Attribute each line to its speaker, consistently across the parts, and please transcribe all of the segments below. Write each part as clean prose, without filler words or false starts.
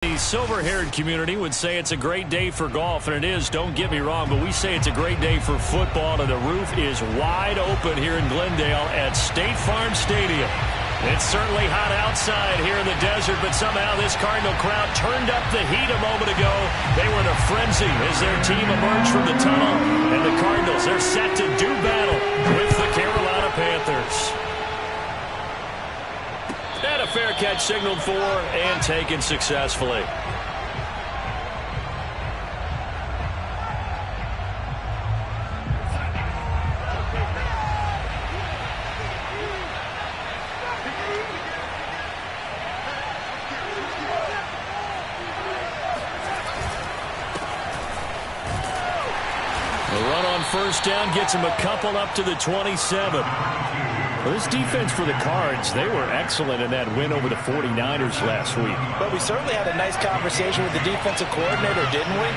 Speaker 1: The silver-haired community would say it's a great day for golf, and it is, don't get me wrong, but we say it's a great day for football, and the roof is wide open here in Glendale at State Farm Stadium. It's certainly hot outside here in the desert, but somehow this Cardinal crowd turned up the heat a moment ago. They were in a frenzy as their team emerged from the tunnel, and the Cardinals are set to do battle with the Carolina Panthers. And a fair catch signaled for and taken successfully. The run on first down gets him a couple up to the 27. Well, this defense for the Cards, they were excellent in that win over the 49ers last week.
Speaker 2: But we certainly had a nice conversation with the defensive coordinator, didn't we?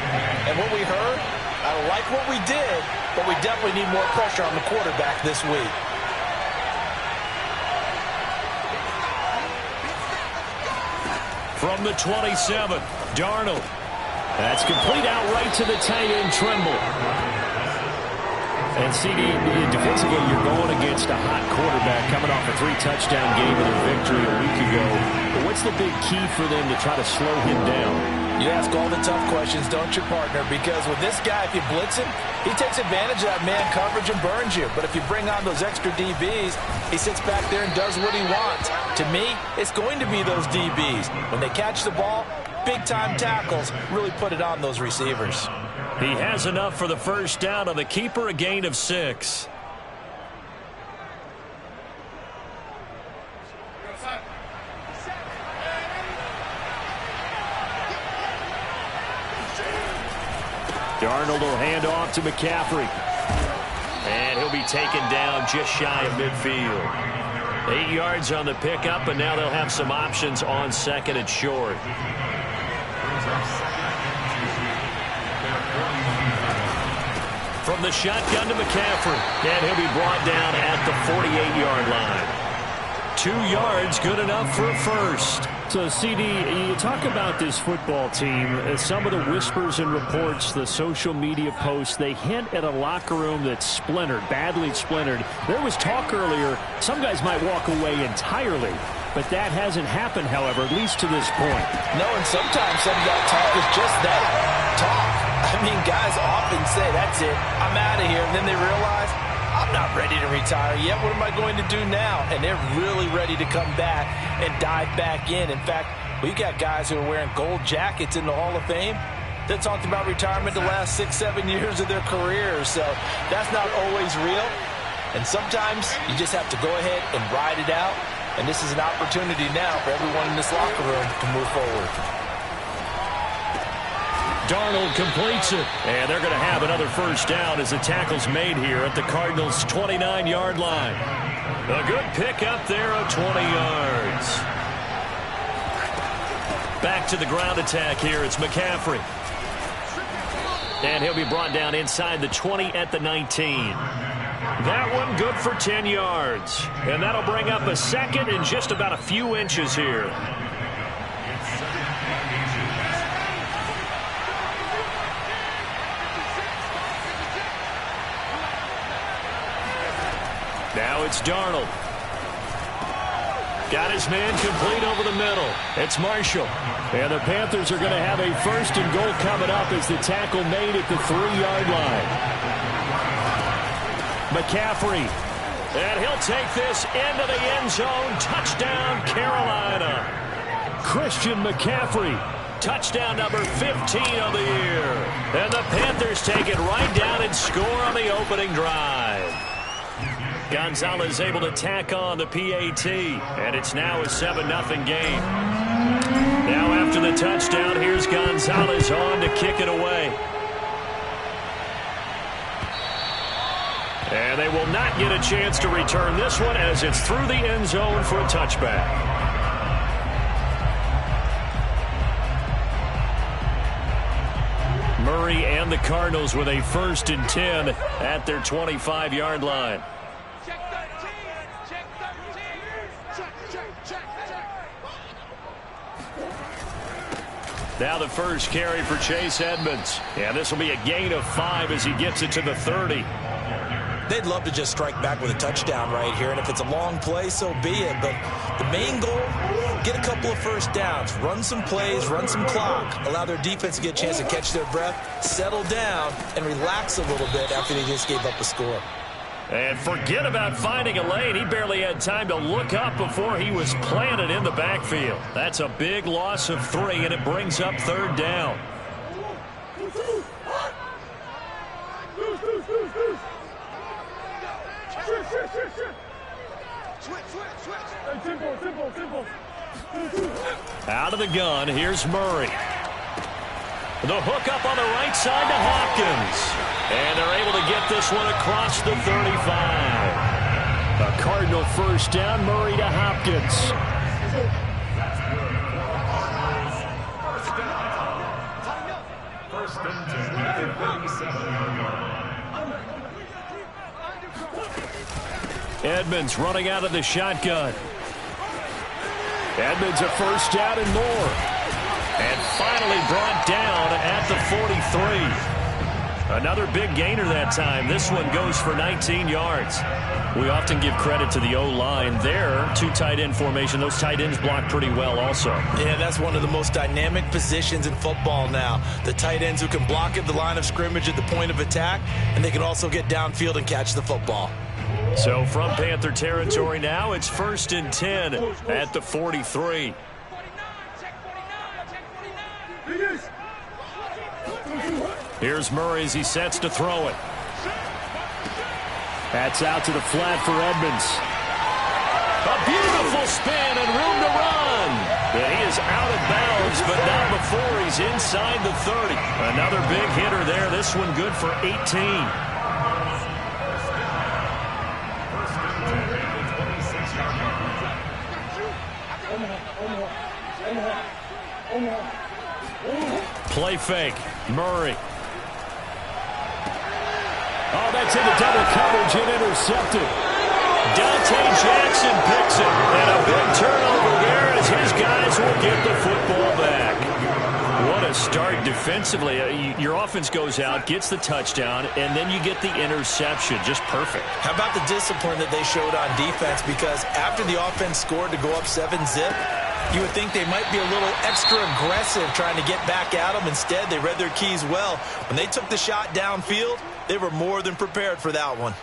Speaker 2: And what we heard, I like what we did, but we definitely need more pressure on the quarterback this week.
Speaker 1: From the 27, Darnold. That's complete outright to the tight end, Tremble. And CD, defensively, you're going against a hot quarterback coming off a 3-touchdown game with a victory a week ago. But what's the big key for them to try to slow him down?
Speaker 2: You ask all the tough questions, don't you, partner? Because with this guy, if you blitz him, he takes advantage of that man coverage and burns you. But if you bring on those extra DBs, he sits back there and does what he wants. To me, it's going to be those DBs. When they catch the ball, big-time tackles really put it on those receivers.
Speaker 1: He has enough for the first down on the keeper, a gain of 6. Darnold will hand off to McCaffrey. And he'll be taken down just shy of midfield. 8 yards on the pickup, and now they'll have some options on second and short. From the shotgun to McCaffrey, and he'll be brought down at the 48-yard line. 2 yards, good enough for a first.
Speaker 3: So, CD, you talk about this football team, some of the whispers and reports, the social media posts, they hint at a locker room that's splintered, badly splintered. There was talk earlier, some guys might walk away entirely, but that hasn't happened, however, at least to this point.
Speaker 2: No, and sometimes some of that talk is just that, talk. I mean, guys often say, that's it, I'm out of here, and then they realize, I'm not ready to retire yet. What am I going to do now? And they're really ready to come back and dive back in. In fact, we got guys who are wearing gold jackets in the Hall of Fame that talked about retirement the last 6-7 years of their careers. So that's not always real. And sometimes you just have to go ahead and ride it out. And this is an opportunity now for everyone in this locker room to move forward.
Speaker 1: Darnold completes it, and they're going to have another first down as the tackle's made here at the Cardinals' 29-yard line. A good pickup there of 20 yards. Back to the ground attack here. It's McCaffrey. And he'll be brought down inside the 20 at the 19. That one good for 10 yards. And that'll bring up a second and just about a few inches here. Now it's Darnold. Got his man complete over the middle. It's Marshall. And the Panthers are going to have a first and goal coming up as the tackle made at the 3-yard line. McCaffrey. And he'll take this into the end zone. Touchdown, Carolina. Christian McCaffrey. Touchdown number 15 of the year. And the Panthers take it right down and score on the opening drive. Gonzalez able to tack on the PAT, and it's now a 7-0 game. Now after the touchdown, here's Gonzalez on to kick it away. And they will not get a chance to return this one as it's through the end zone for a touchback. Murray and the Cardinals with a 1st and 10 at their 25-yard line. Now the first carry for Chase Edmonds. And this will be a gain of 5 as he gets it to the 30.
Speaker 2: They'd love to just strike back with a touchdown right here, and if it's a long play, so be it. But the main goal, get a couple of first downs, run some plays, run some clock, allow their defense to get a chance to catch their breath, settle down, and relax a little bit after they just gave up a score.
Speaker 1: And forget about finding a lane. He barely had time to look up before he was planted in the backfield. That's a big loss of 3, and it brings up 3rd down. Out of the gun, here's Murray. The hook up on the right side to Hopkins. And they're able to get this one across the 35. A Cardinal first down, Murray to Hopkins. Edmonds running out of the shotgun. Edmonds a first down and more. And finally brought down at the 43. Another big gainer that time. This one goes for 19 yards. We often give credit to the O-line there. 2 tight end formation. Those tight ends block pretty well also.
Speaker 2: Yeah, that's one of the most dynamic positions in football now. The tight ends who can block at the line of scrimmage at the point of attack, and they can also get downfield and catch the football.
Speaker 1: So from Panther territory now, it's 1st and 10 at the 43. Here's Murray as he sets to throw it. That's out to the flat for Edmonds. A beautiful spin and room to run. And he is out of bounds, but not before he's inside the 30. Another big hitter there. This one good for 18. Play fake. Murray. Oh, that's into double coverage and intercepted. Dante Jackson picks it. And a big turnover there as his guys will get the football back. What a start defensively. Your offense goes out, gets the touchdown, and then you get the interception. Just perfect.
Speaker 2: How about the discipline that they showed on defense? Because after the offense scored to go up 7-zip, you would think they might be a little extra aggressive trying to get back at them. Instead, they read their keys well. When they took the shot downfield, they were more than prepared for that one.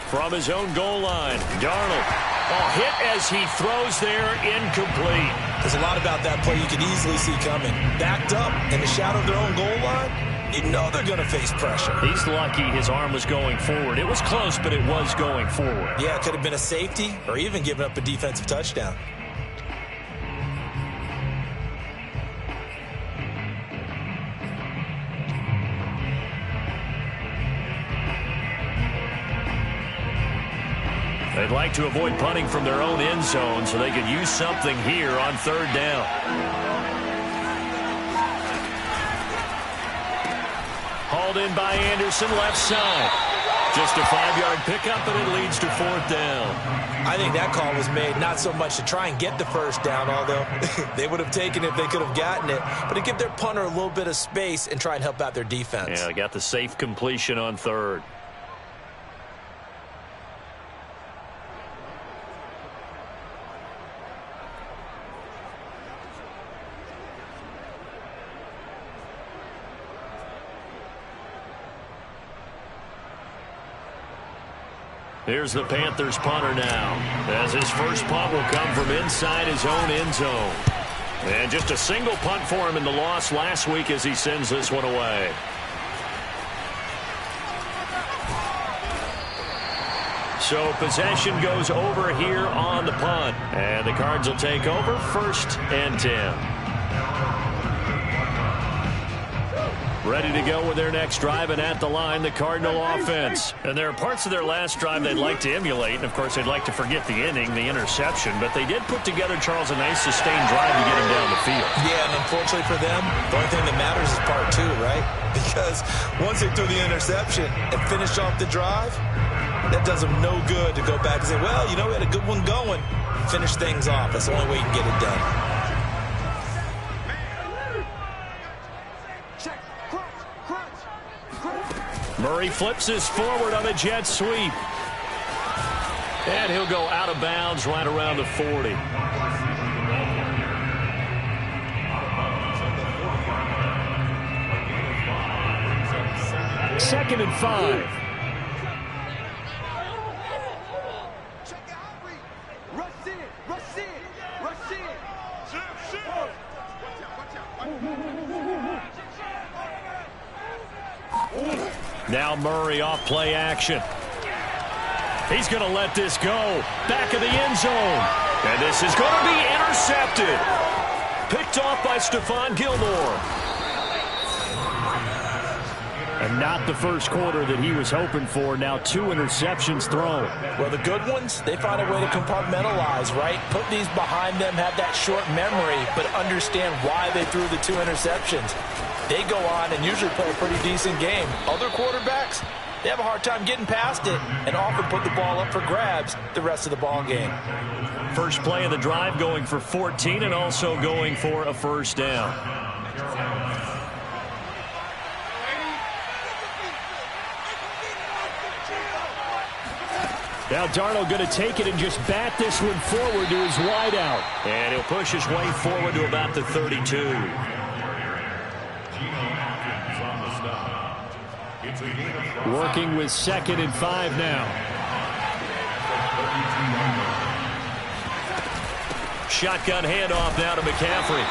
Speaker 1: From his own goal line, Darnold. Oh, hit as he throws there, incomplete.
Speaker 2: There's a lot about that play you could easily see coming. Backed up in the shadow of their own goal line, you know they're going to face pressure.
Speaker 1: He's lucky his arm was going forward. It was close, but it was going forward.
Speaker 2: Yeah, it could have been a safety or even given up a defensive touchdown.
Speaker 1: They'd like to avoid punting from their own end zone so they could use something here on 3rd down. Hauled in by Anderson, left side. Just a 5-yard pickup, and it leads to 4th down.
Speaker 2: I think that call was made not so much to try and get the first down, although they would have taken it if they could have gotten it, but to give their punter a little bit of space and try and help out their defense.
Speaker 1: Yeah, they got the safe completion on 3rd. Here's the Panthers punter now, as his first punt will come from inside his own end zone. And just a single punt for him in the loss last week as he sends this one away. So possession goes over here on the punt. And the Cards will take over 1st and 10. Ready to go with their next drive, and at the line, the Cardinal offense. And there are parts of their last drive they'd like to emulate, and of course they'd like to forget the inning, the interception, but they did put together, Charles, a nice sustained drive to get him down the field.
Speaker 2: Yeah, and unfortunately for them, the only thing that matters is part two, right? Because once they threw the interception and finished off the drive, that does them no good to go back and say, well, you know, we had a good one going. Finish things off. That's the only way you can get it done.
Speaker 1: Murray flips this forward on a jet sweep. And he'll go out of bounds right around the 40. Second and 5. Now Murray off play action. He's going to let this go. Back of the end zone. And this is going to be intercepted. Picked off by Stephon Gilmore. And not the first quarter that he was hoping for. Now 2 interceptions thrown.
Speaker 2: Well, the good ones, they find a way to compartmentalize, right? Put these behind them, have that short memory, but understand why they threw the 2 interceptions. They go on and usually play a pretty decent game. Other quarterbacks, they have a hard time getting past it and often put the ball up for grabs the rest of the ball game.
Speaker 1: First play of the drive going for 14 and also going for a first down. Now Darnold going to take it and just bat this one forward to his wideout. And he'll push his way forward to about the 32. Working with 2nd and 5 now. Shotgun handoff now to McCaffrey.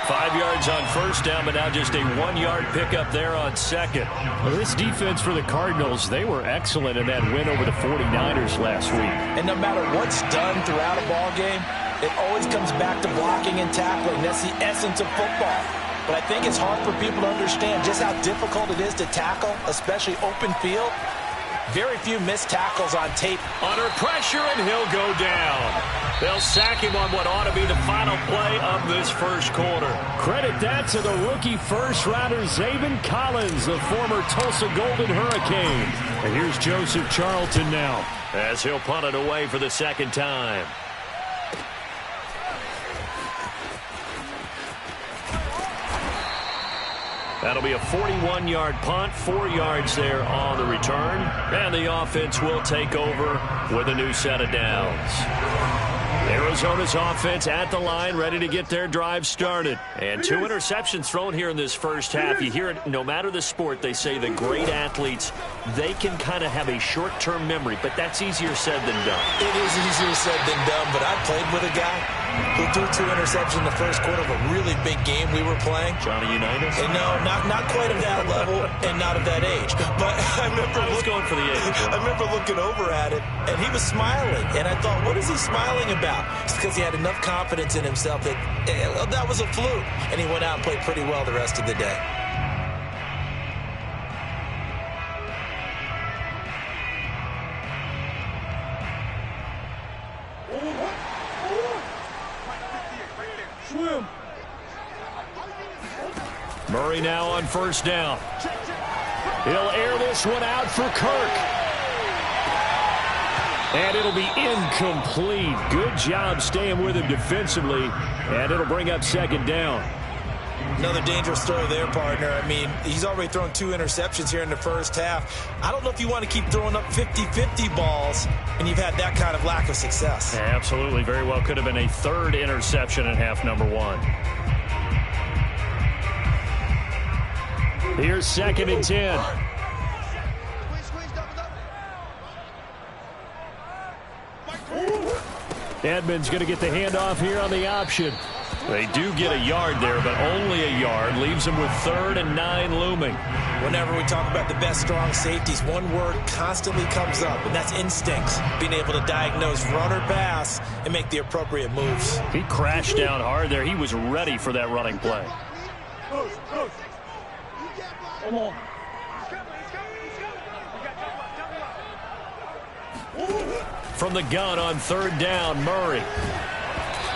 Speaker 1: 5 yards on first down, but now just a 1-yard pickup there on second. Well, this defense for the Cardinals, they were excellent in that win over the 49ers last week.
Speaker 2: And no matter what's done throughout a ball game, it always comes back to blocking and tackling. That's the essence of football. But I think it's hard for people to understand just how difficult it is to tackle, especially open field. Very few missed tackles on tape.
Speaker 1: Under pressure, and he'll go down. They'll sack him on what ought to be the final play of this first quarter. Credit that to the rookie first-rounder, Zaven Collins, the former Tulsa Golden Hurricane. And here's Joseph Charlton now, as he'll punt it away for the second time. That'll be a 41-yard punt, 4 yards there on the return. And the offense will take over with a new set of downs. Arizona's offense at the line, ready to get their drive started. And 2 interceptions thrown here in this first half. You hear it, no matter the sport, they say the great athletes, they can kind of have a short-term memory, but that's easier said than done.
Speaker 2: It is easier said than done, but I played with a guy who threw 2 interceptions in the first quarter of a really big game we were playing.
Speaker 1: Johnny Unitas?
Speaker 2: And no, not quite of that level and not of that age. But I was
Speaker 1: going for the age.
Speaker 2: I remember looking over at it, and he was smiling. And I thought, what is he smiling about? It's because he had enough confidence in himself that that was a fluke. And he went out and played pretty well the rest of the day.
Speaker 1: Murray now on first down. He'll air this one out for Kirk. And it'll be incomplete. Good job staying with him defensively. And it'll bring up second down.
Speaker 2: Another dangerous throw there, partner. I mean, he's already thrown 2 interceptions here in the first half. I don't know if you want to keep throwing up 50-50 balls, and you've had that kind of lack of success.
Speaker 1: Yeah, absolutely. Very well could have been a 3rd interception in half number 1. Here's 2nd and 10. Edmonds going to get the handoff here on the option. They do get a yard there, but only a yard. Leaves them with 3rd and 9 looming.
Speaker 2: Whenever we talk about the best strong safeties, one word constantly comes up, and that's instincts. Being able to diagnose run or pass and make the appropriate moves.
Speaker 1: He crashed down hard there. He was ready for that running play. From the gun on third down, Murray.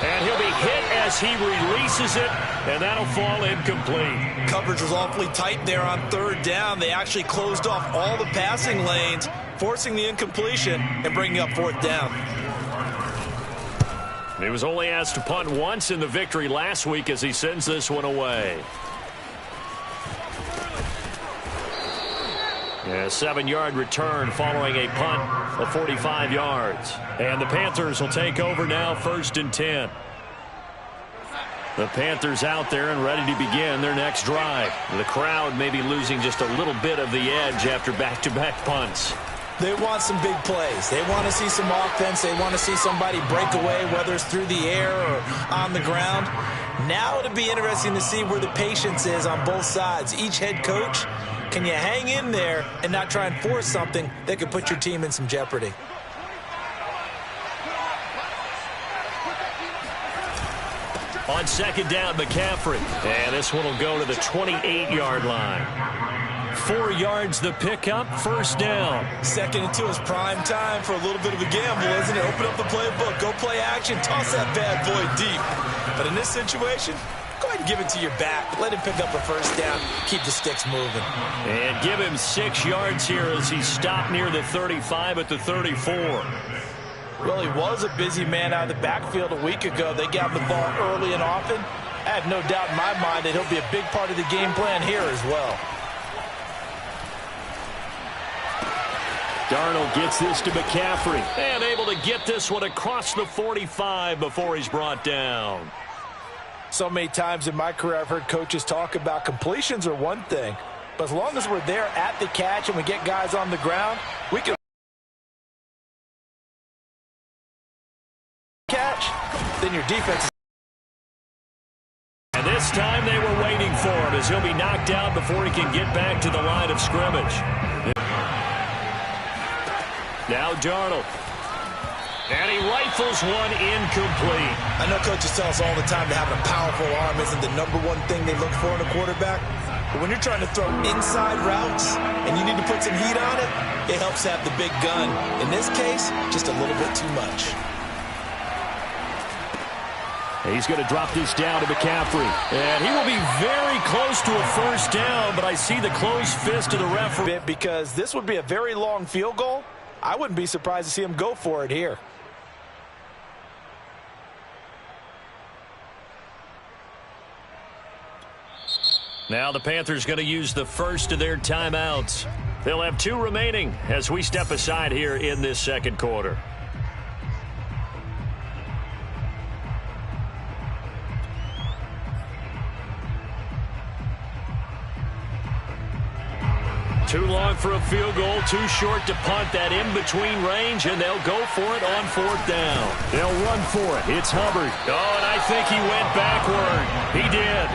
Speaker 1: And he'll be hit as he releases it, and that'll fall incomplete.
Speaker 2: Coverage was awfully tight there on third down. They actually closed off all the passing lanes, forcing the incompletion and bringing up fourth down.
Speaker 1: He was only asked to punt once in the victory last week as he sends this one away. A 7-yard return following a punt of 45 yards. And the Panthers will take over now, 1st and 10. The Panthers out there and ready to begin their next drive. The crowd may be losing just a little bit of the edge after back-to-back punts.
Speaker 2: They want some big plays. They want to see some offense. They want to see somebody break away, whether it's through the air or on the ground. Now it'll be interesting to see where the patience is on both sides. Each head coach, can you hang in there and not try and force something that could put your team in some jeopardy?
Speaker 1: On second down, McCaffrey. And this one will go to the 28-yard line. 4 yards the pickup, 1st down.
Speaker 2: 2nd and 2 is prime time for a little bit of a gamble, isn't it? Open up the playbook, go play action, toss that bad boy deep. But in this situation, go ahead and give it to your back. Let him pick up a 1st down. Keep the sticks moving.
Speaker 1: And give him 6 yards here as he stopped near the 35 at the 34.
Speaker 2: Well, he was a busy man out of the backfield a week ago. They got him the ball early and often. I have no doubt in my mind that he'll be a big part of the game plan here as well.
Speaker 1: Darnold gets this to McCaffrey. And able to get this one across the 45 before he's brought down.
Speaker 2: So many times in my career I've heard coaches talk about completions are one thing. But as long as we're there at the catch and we get guys on the ground, we can catch, then your defense is.
Speaker 1: And this time they were waiting for him as he'll be knocked out before he can get back to the line of scrimmage. Now Darnold. And he rifles one incomplete.
Speaker 2: I know coaches tell us all the time that having a powerful arm isn't the #1 thing they look for in a quarterback. But when you're trying to throw inside routes and you need to put some heat on it, it helps have the big gun. In this case, just a little bit too much.
Speaker 1: He's going to drop this down to McCaffrey. And he will be very close to a 1st down, but I see the closed fist of the referee.
Speaker 2: Because this would be a very long field goal. I wouldn't be surprised to see him go for it here.
Speaker 1: Now the Panthers going to use the first of their timeouts. They'll have 2 remaining as we step aside here in this 2nd quarter. Too long for a field goal, too short to punt that in-between range, and they'll go for it on 4th down. They'll run for it. It's Hubbard. Oh, and I think he went backward. He did.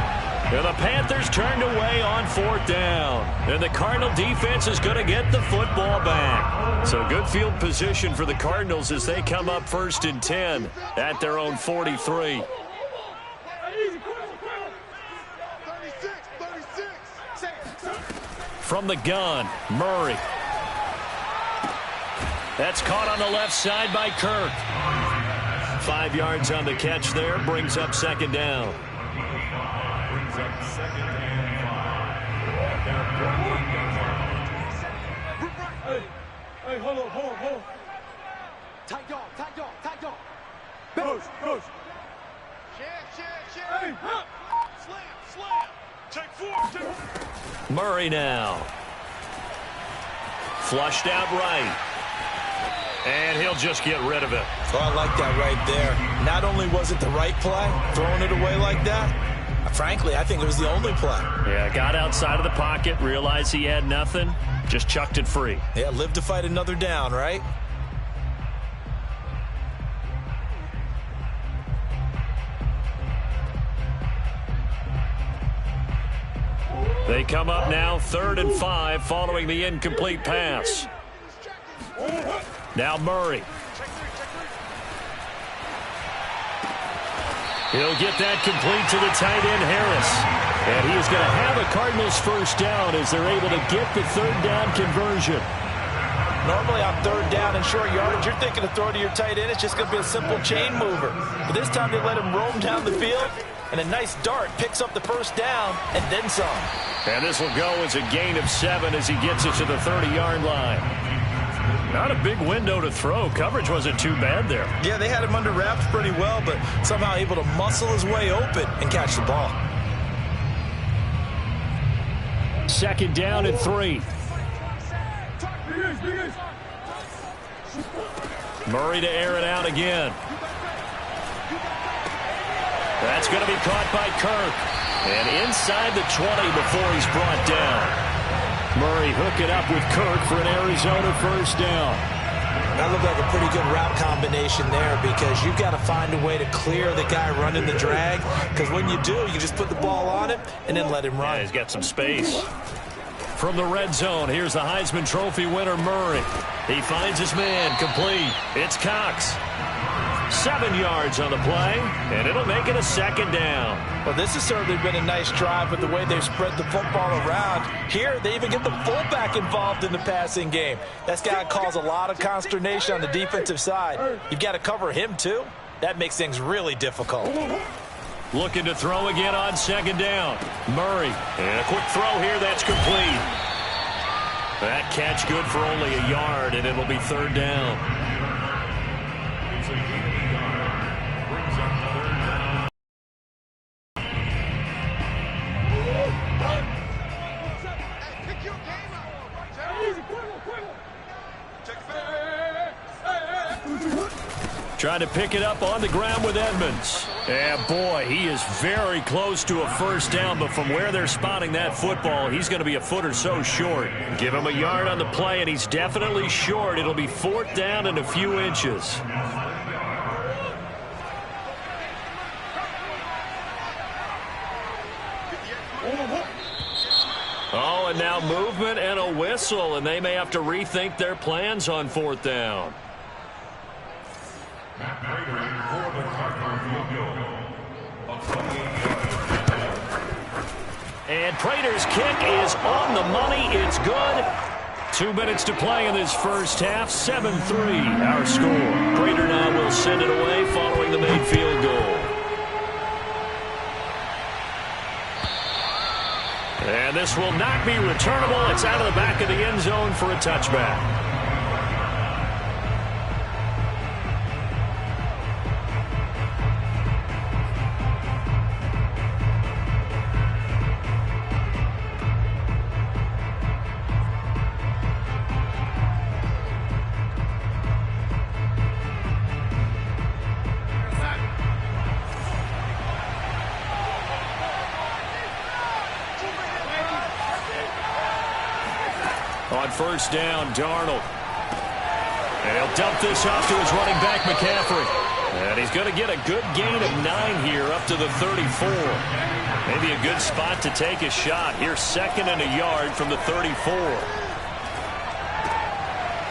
Speaker 1: And the Panthers turned away on 4th down. And the Cardinal defense is going to get the football back. So good field position for the Cardinals as they come up 1st and 10 at their own 43. From the gun, Murray. That's caught on the left side by Kirk. 5 yards on the catch there, brings up 2nd down.
Speaker 4: Hey, hold on. Tight dog. Coach. Share. Hey, slam. Take 4.
Speaker 1: Murray now. Flushed out right. And he'll just get rid of it.
Speaker 2: Oh, I like that right there. Not only was it the right play, throwing it away like that, frankly, I think it was the only play.
Speaker 1: Yeah, got outside of the pocket, realized he had nothing, just chucked it free.
Speaker 2: Yeah, live to fight another down, right?
Speaker 1: They come up now 3rd and 5 following the incomplete pass. Now Murray. He'll get that complete to the tight end, Harris.
Speaker 3: And he is going to have a Cardinals first down as they're able to get the third down conversion.
Speaker 2: Normally on third down and short yardage, you're thinking of throwing to your tight end. It's just going to be a simple chain mover. But this time they let him roam down the field, and a nice dart picks up the first down and then some.
Speaker 3: And this will go as a gain of 7 as he gets it to the 30-yard line. Not a big window to throw. Coverage wasn't too bad there.
Speaker 2: Yeah, they had him under wraps pretty well, but somehow able to muscle his way open and catch the ball.
Speaker 3: Second down and 3. Murray to air it out again. That's going to be caught by Kirk. And inside the 20 before he's brought down. Murray hooking up with Kirk for an Arizona first down.
Speaker 2: That looked like a pretty good route combination there because you've got to find a way to clear the guy running the drag. Because when you do, you just put the ball on him and then let him run.
Speaker 3: Yeah, he's got some space. From the red zone, here's the Heisman Trophy winner, Murray. He finds his man, complete. It's Cox. 7 yards on the play, and it'll make it a second down.
Speaker 2: Well, this has certainly been a nice drive with the way they've spread the football around. Here, they even get the fullback involved in the passing game. That's got to cause a lot of consternation on the defensive side. You've got to cover him, too. That makes things really difficult.
Speaker 3: Looking to throw again on second down. Murray, and a quick throw here that's complete. That catch good for only a yard, and it'll be third down. Trying to pick it up on the ground with Edmonds. Yeah, boy, he is very close to a first down, but from where they're spotting that football, he's going to be a foot or so short. Give him a yard on the play, and he's definitely short. It'll be fourth down and a few inches. Oh, and now movement and a whistle, and they may have to rethink their plans on fourth down. And Prater's kick is on the money. It's good. 2 minutes to play in this first half. 7-3 our score. Prater now will send it away following the made field goal. And this will not be returnable. It's out of the back of the end zone for a touchback. On first down, Darnold. And he'll dump this off to his running back, McCaffrey. And he's going to get a good gain of 9 here up to the 34. Maybe a good spot to take a shot. Here's second and a yard from the 34.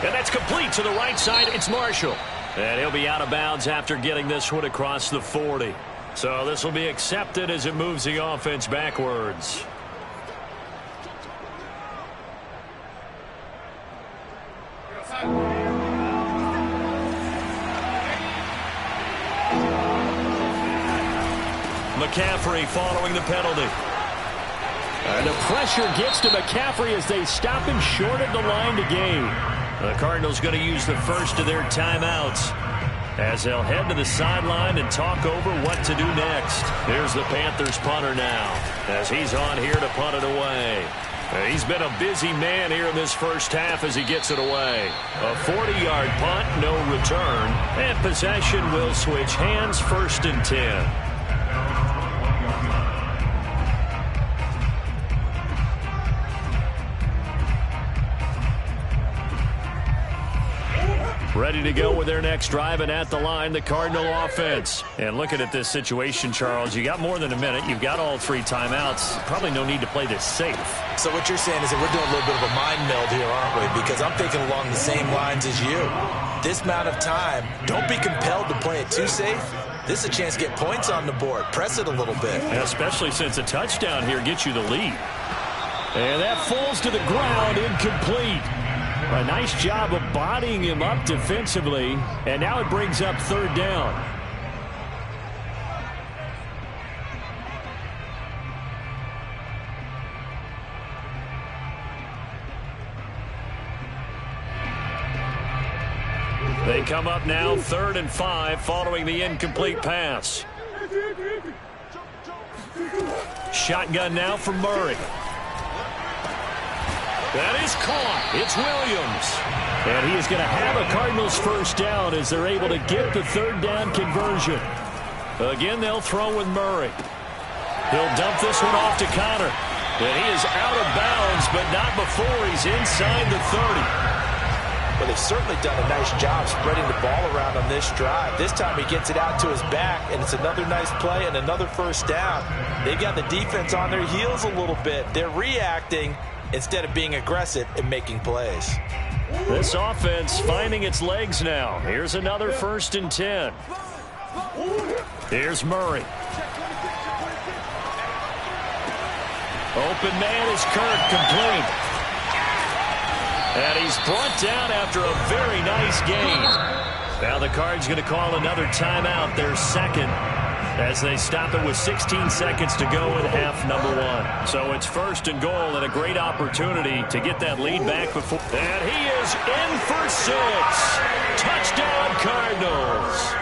Speaker 3: And that's complete to the right side. It's Marshall. And he'll be out of bounds after getting this one across the 40. So this will be accepted as it moves the offense backwards. McCaffrey following the penalty. And the pressure gets to McCaffrey as they stop him short of the line to gain. The Cardinals going to use the first of their timeouts as they'll head to the sideline and talk over what to do next. Here's the Panthers punter now as he's on here to punt it away. He's been a busy man here in this first half as he gets it away. A 40-yard punt, no return, and possession will switch hands, first and 10. Ready to go with their next drive, and at the line, the Cardinal offense. And looking at this situation, Charles, you got more than a minute. You've got all 3 timeouts. Probably no need to play this safe.
Speaker 2: So what you're saying is that we're doing a little bit of a mind meld here, aren't we? Because I'm thinking along the same lines as you. This amount of time, don't be compelled to play it too safe. This is a chance to get points on the board. Press it a little bit.
Speaker 3: Especially since a touchdown here gets you the lead. And that falls to the ground, incomplete. A nice job of bodying him up defensively. And now it brings up third down. They come up now 3rd and 5 following the incomplete pass. Shotgun now for Murray. That is caught. It's Williams. And he is going to have a Cardinals first down as they're able to get the third down conversion. Again, they'll throw with Murray. He'll dump this one off to Connor. And he is out of bounds, but not before he's inside the 30.
Speaker 2: But they've certainly done a nice job spreading the ball around on this drive. This time he gets it out to his back, and it's another nice play and another first down. They've got the defense on their heels a little bit. They're reacting instead of being aggressive and making plays.
Speaker 3: This offense finding its legs now. Here's another 1st and 10. Here's Murray. Open man is Kirk, complete. And he's brought down after a very nice gain. Now the Cards going to call another timeout, their second, as they stop it with 16 seconds to go in half number 1. So it's 1st and goal and a great opportunity to get that lead back before. And he is in for 6. Touchdown Cardinals.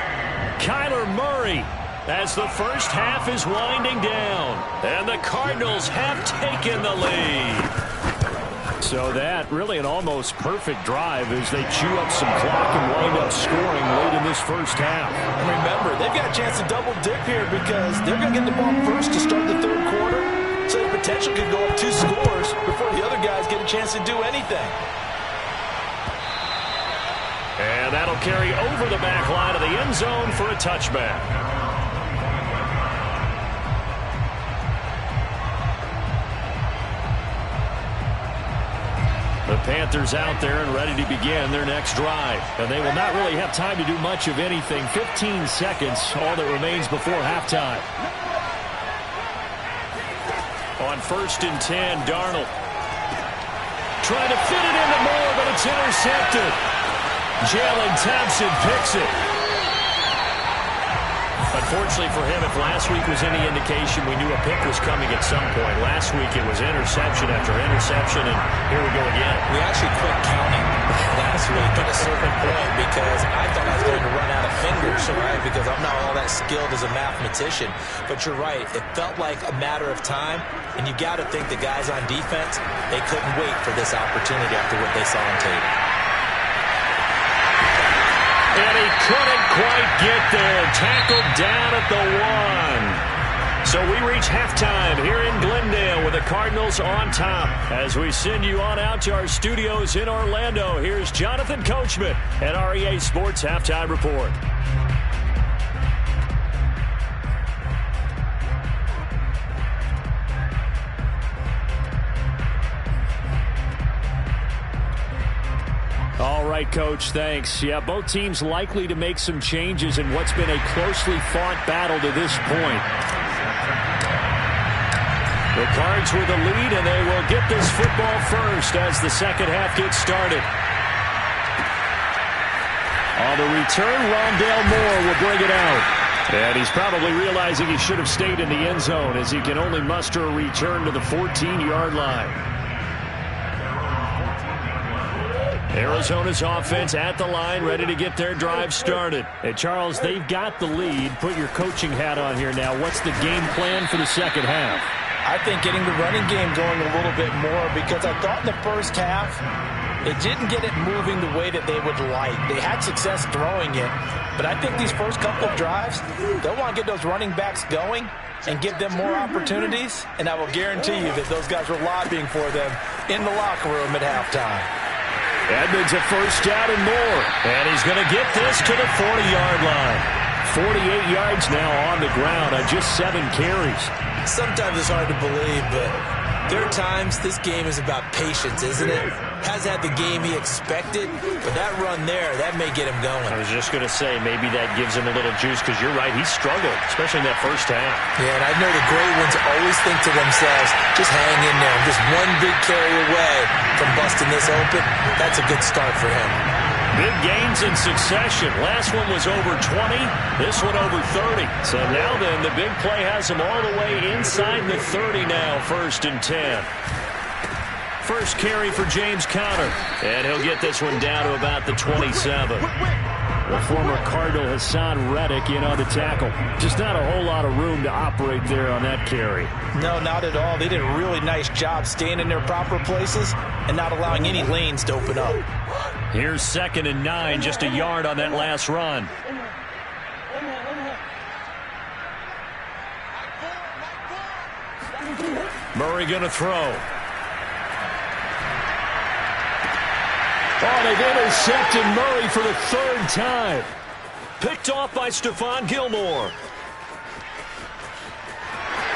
Speaker 3: Kyler Murray as the first half is winding down. And the Cardinals have taken the lead. So that really an almost perfect drive as they chew up some clock and wind up scoring late in this first half.
Speaker 2: And remember, they've got a chance to double dip here because they're going to get the ball first to start the 3rd quarter. So the potential could go up 2 scores before the other guys get a chance to do anything.
Speaker 3: And that'll carry over the back line of the end zone for a touchback. The Panthers out there and ready to begin their next drive. And they will not really have time to do much of anything. 15 seconds, all that remains before halftime. On 1st and 10, Darnold. Trying to fit it into Moore, but it's intercepted. Jalen Thompson picks it. Unfortunately for him, if last week was any indication, we knew a pick was coming at some point. Last week it was interception after interception, and here we go again.
Speaker 2: We actually quit counting last week at a certain point because I thought I was going to run out of fingers, right? Because I'm not all that skilled as a mathematician. But you're right. It felt like a matter of time, and you got to think the guys on defense, they couldn't wait for this opportunity after what they saw on tape.
Speaker 3: And he couldn't quite get there. Tackled down at the 1. So we reach halftime here in Glendale with the Cardinals on top. As we send you on out to our studios in Orlando, here's Jonathan Coachman at REA Sports Halftime Report. All right, Coach, thanks. Yeah, both teams likely to make some changes in what's been a closely fought battle to this point. The Cards with the lead, and they will get this football first as the second half gets started. On the return, Rondale Moore will bring it out. And he's probably realizing he should have stayed in the end zone as he can only muster a return to the 14-yard line. Arizona's offense at the line, ready to get their drive started. And, Charles, they've got the lead. Put your coaching hat on here now. What's the game plan for the second half?
Speaker 2: I think getting the running game going a little bit more because I thought in the first half it didn't get it moving the way that they would like. They had success throwing it, but I think these first couple of drives, they'll want to get those running backs going and give them more opportunities, and I will guarantee you that those guys were lobbying for them in the locker room at halftime.
Speaker 3: Edmonds a first down and more. And he's going to get this to the 40-yard line. 48 yards now on the ground on just 7 carries.
Speaker 2: Sometimes it's hard to believe, but There are times this game is about patience, isn't it? Hasn't had the game he expected, but that run there, that may get him going.
Speaker 3: I was just going to say, maybe that gives him a little juice, because you're right, he struggled, especially in that first half.
Speaker 2: Yeah, and I know the great ones always think to themselves, just hang in there. I'm just one big carry away from busting this open. That's a good start for him.
Speaker 1: Big gains in succession. Last one was over 20. This one over 30. So now then, the big play has him all the way inside the 30 now, 1st and 10. First carry for James Conner. And he'll get this one down to about the 27. The former Cardinal Hassan Reddick in on the tackle. Just not a whole lot of room to operate there on that carry.
Speaker 2: No, not at all. They did a really nice job staying in their proper places and not allowing any lanes to open up.
Speaker 1: Here's 2nd and 9, just a yard on that last run. Murray going to throw. Oh, they've intercepted Murray for the 3rd time. Picked off by Stephon Gilmore.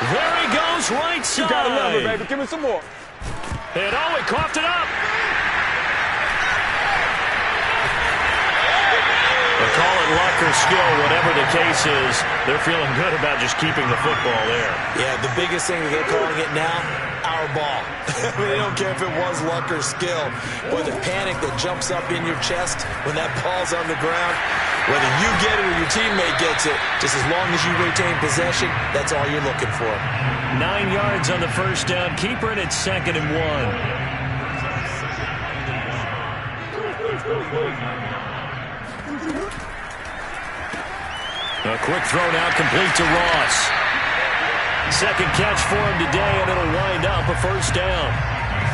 Speaker 1: There he goes, right side.
Speaker 4: You got another, baby. Give me some more.
Speaker 1: And oh, he coughed it up. They call it luck or skill, whatever the case is. They're feeling good about just keeping the football there.
Speaker 2: Yeah, the biggest thing that they're calling it now, our ball. They don't care if it was luck or skill. Or the panic that jumps up in your chest when that ball's on the ground. Whether you get it or your teammate gets it, just as long as you retain possession, that's all you're looking for.
Speaker 1: 9 yards on the first down. Keeper, and it's 2nd and 1. A quick throw now complete to Ross. Second catch for him today, and it'll wind up a 1st down.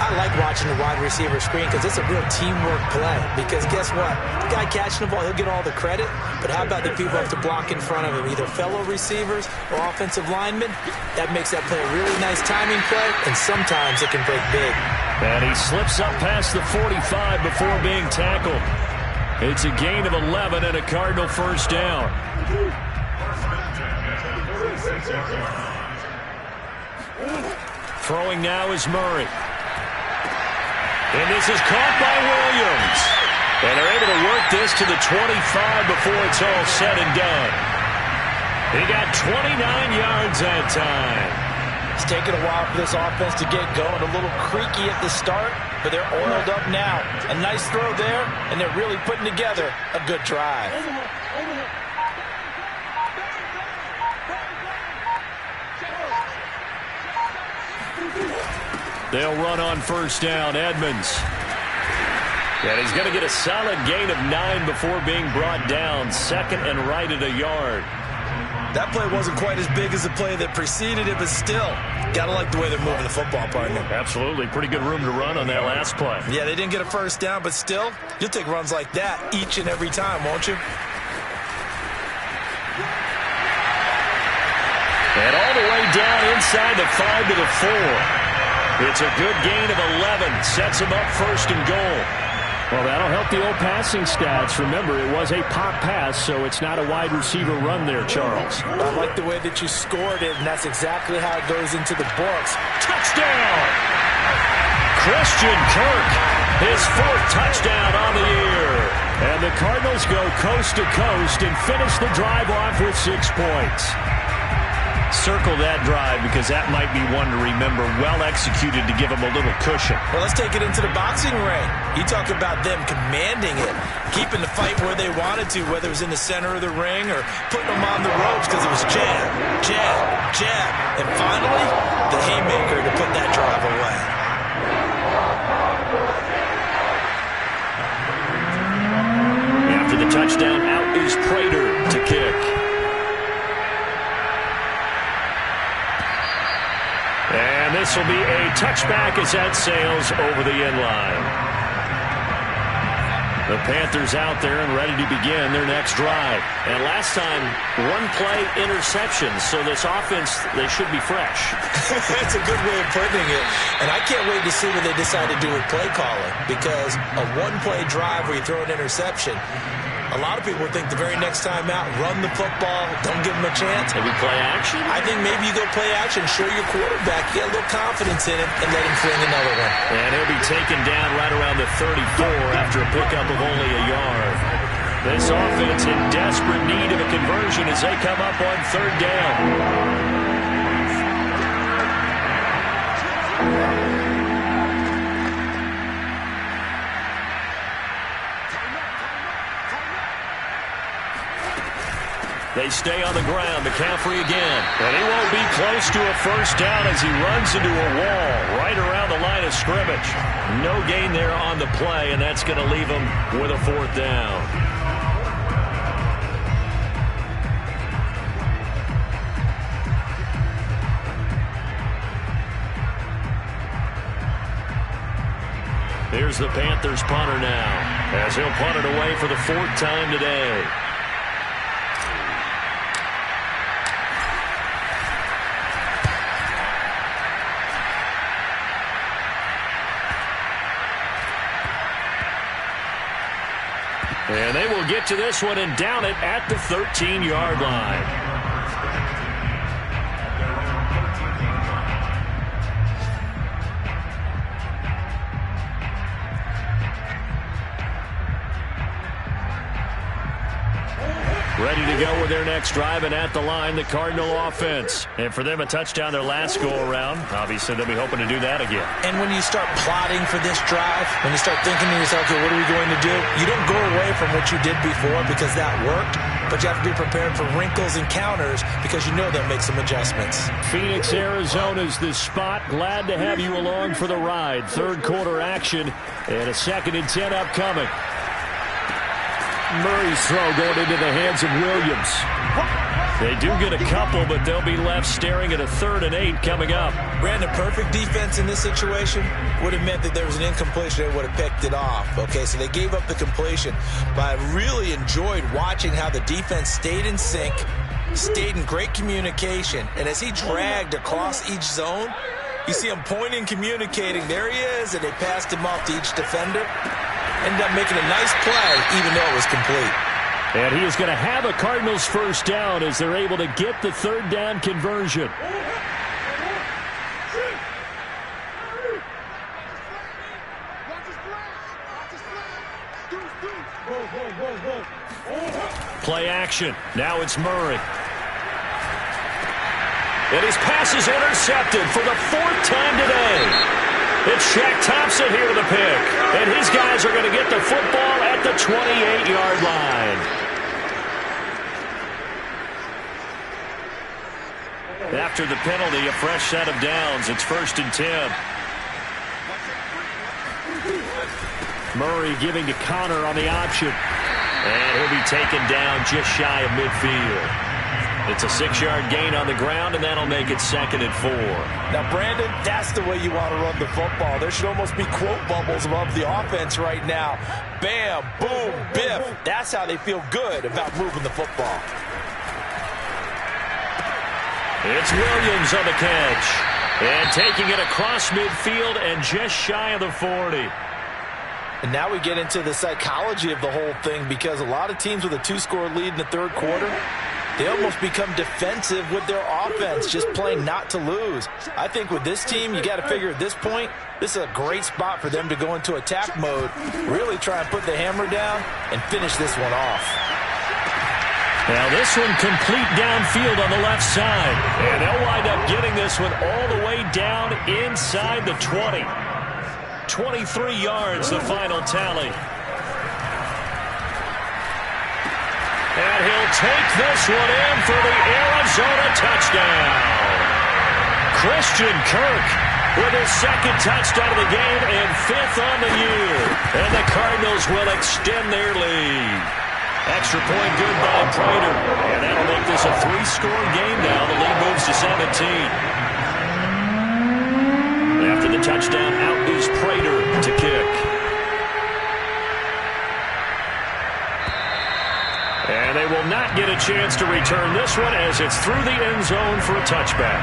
Speaker 2: I like watching the wide receiver screen because it's a real teamwork play. Because guess what? The guy catching the ball, he'll get all the credit. But how about the people who have to block in front of him, either fellow receivers or offensive linemen? That makes that play a really nice timing play, and sometimes it can break big.
Speaker 1: And he slips up past the 45 before being tackled. It's a gain of 11 and a Cardinal 1st down. Throwing now is Murray. And this is caught by Williams. And they're able to work this to the 25 before it's all said and done. He got 29 yards that time.
Speaker 2: It's taken a while for this offense to get going. A little creaky at the start, but they're oiled up now. A nice throw there, and they're really putting together a good drive.
Speaker 1: They'll run on 1st down. Edmonds. And he's going to get a solid gain of 9 before being brought down. 2nd and right at a yard.
Speaker 2: That play wasn't quite as big as the play that preceded it, but still, got to like the way they're moving the football, partner.
Speaker 1: Absolutely. Pretty good room to run on that last play.
Speaker 2: Yeah, they didn't get a 1st down, but still, you'll take runs like that each and every time, won't you?
Speaker 1: And all the way down inside the 5 to the 4. It's a good gain of 11. Sets him up 1st and goal.
Speaker 3: Well, that'll help the old passing stats. Remember, it was a pop pass, so it's not a wide receiver run there, Charles.
Speaker 2: I like the way that you scored it, and that's exactly how it goes into the books.
Speaker 1: Touchdown! Christian Kirk, his 4th touchdown on the year. And the Cardinals go coast to coast and finish the drive off with 6 points. Circle that drive because that might be one to remember. Well executed to give them a little cushion.
Speaker 2: Well, let's take it into the boxing ring. You talk about them commanding it, keeping the fight where they wanted to, whether it was in the center of the ring or putting them on the ropes because it was jab, jab, jab. And finally, the haymaker to put that drive away.
Speaker 1: After the touchdown, out is Prater to kick. And this will be a touchback as that sails over the end line. The Panthers out there and ready to begin their next drive. And last time, 1-play interception. So this offense, they should be fresh.
Speaker 2: That's a good way of putting it. And I can't wait to see what they decide to do with play calling. Because a 1-play drive where you throw an interception, A lot of people think the very next time out, run the football, don't give him a chance.
Speaker 1: Maybe play action?
Speaker 2: I think maybe you go play action, show your quarterback, get a little confidence in him, and let him fling another one.
Speaker 1: And he'll be taken down right around the 34 after a pickup of only a yard. This offense in desperate need of a conversion as they come up on third down. They stay on the ground. McCaffrey again. And he won't be close to a first down as he runs into a wall right around the line of scrimmage. No gain there on the play, and that's going to leave him with a fourth down. Here's the Panthers punter now as he'll punt it away for the fourth time today. And they will get to this one and down it at the 13-yard line. Ready to go with their next drive, and at the line, the Cardinal offense. And for them, a touchdown their last go-around. Obviously, they'll be hoping to do that again.
Speaker 2: And when you start plotting for this drive, when you start thinking to yourself, okay, what are we going to do? You don't go away from what you did before because that worked, but you have to be prepared for wrinkles and counters because you know they'll make some adjustments.
Speaker 3: Phoenix, Arizona's the spot. Glad to have you along for the ride. Third quarter action and a 2nd and 10 upcoming. Murray's throw going into the hands of Williams. They do get a couple, but they'll be left staring at a 3rd and 8 coming up.
Speaker 2: Brandon, perfect defense in this situation would have meant that there was an incompletion. They would have picked it off. Okay, so they gave up the completion. But I really enjoyed watching how the defense stayed in sync, stayed in great communication. And as he dragged across each zone, you see him pointing, communicating. There he is, and they passed him off to each defender. Ended up making a nice play, even though it was complete.
Speaker 3: And he is going to have a Cardinals first down as they're able to get the 3rd down conversion. Play action. Now it's Murray.
Speaker 1: And his pass is intercepted for the 4th time today. It's Shaq Thompson here to the pick. And his guys are going to get the football at the 28-yard line. After the penalty, a fresh set of downs. It's 1st and 10. Murray giving to Connor on the option. And he'll be taken down just shy of midfield. It's a 6-yard gain on the ground, and that'll make it 2nd and 4.
Speaker 2: Now, Brandon, that's the way you want to run the football. There should almost be quote bubbles above the offense right now. Bam, boom, biff. That's how they feel good about moving the football.
Speaker 1: It's Williams on the catch. And taking it across midfield and just shy of the 40.
Speaker 2: And now we get into the psychology of the whole thing because a lot of teams with a 2-score lead in the 3rd quarter, they almost become defensive with their offense, just playing not to lose. I think with this team, you got to figure at this point, this is a great spot for them to go into attack mode, really try and put the hammer down and finish this one off.
Speaker 1: Now this one complete downfield on the left side. And they'll wind up getting this one all the way down inside the 20. 23 yards, the final tally. And he'll take this one in for the Arizona touchdown. Christian Kirk with his 2nd touchdown of the game and 5th on the year. And the Cardinals will extend their lead. Extra point good by Prater. And that'll make this a 3-score game now. The lead moves to 17. After the touchdown, out is Prater to kick. And they will not get a chance to return this one as it's through the end zone for a touchback.